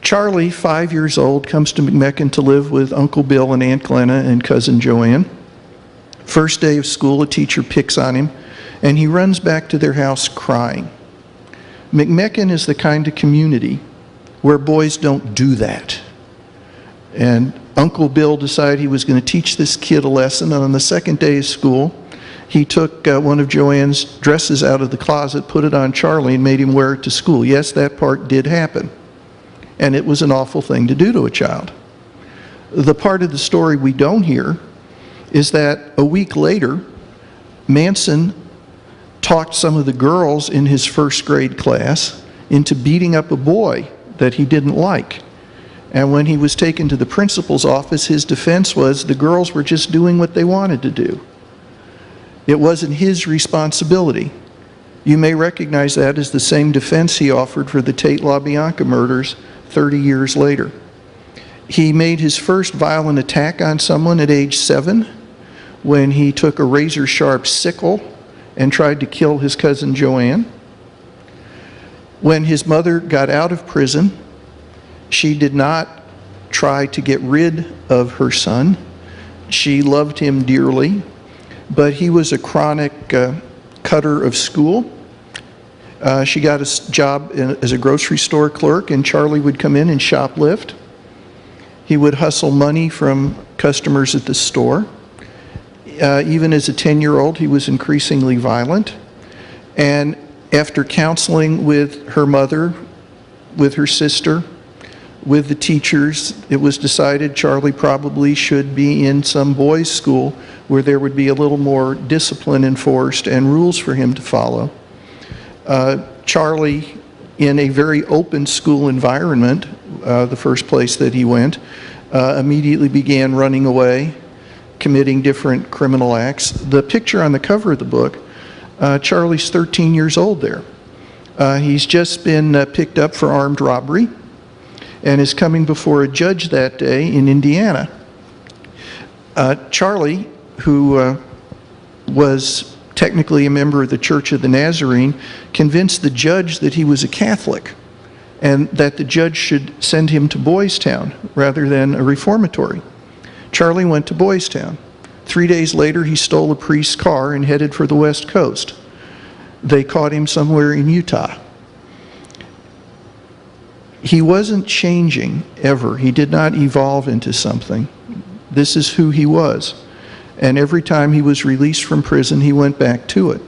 Charlie, 5 years old, comes to McMecken to live with Uncle Bill and Aunt Glenna and Cousin Joanne. First day of school, a teacher picks on him, and he runs back to their house crying. McMecken is the kind of community where boys don't do that. And Uncle Bill decided he was going to teach this kid a lesson, and on the second day of school, he took one of Joanne's dresses out of the closet, put it on Charlie, and made him wear it to school. Yes, that part did happen. And it was an awful thing to do to a child. The part of the story we don't hear is that a week later, Manson talked some of the girls in his first grade class into beating up a boy that he didn't like. And when he was taken to the principal's office, his defense was the girls were just doing what they wanted to do. It wasn't his responsibility. You may recognize that as the same defense he offered for the Tate LaBianca murders 30 years later. He made his first violent attack on someone at age 7 when he took a razor-sharp sickle and tried to kill his cousin Joanne. When his mother got out of prison, she did not try to get rid of her son. She loved him dearly, but he was a chronic cutter of school. She got a job as a grocery store clerk, and Charlie would come in and shoplift. He would hustle money from customers at the store. Even as a 10-year-old, he was increasingly violent. And after counseling with her mother, with her sister, with the teachers, it was decided Charlie probably should be in some boys' school where there would be a little more discipline enforced and rules for him to follow. Charlie, in a very open school environment, the first place that he went, immediately began running away, committing different criminal acts. The picture on the cover of the book, Charlie's 13 years old there. He's just been picked up for armed robbery and is coming before a judge that day in Indiana. Charlie, who was technically a member of the Church of the Nazarene, convinced the judge that he was a Catholic and that the judge should send him to Boys Town rather than a reformatory. Charlie went to Boys Town. 3 days later, he stole a priest's car and headed for the West Coast. They caught him somewhere in Utah. He wasn't changing ever. He did not evolve into something. This is who he was. And every time he was released from prison, he went back to it.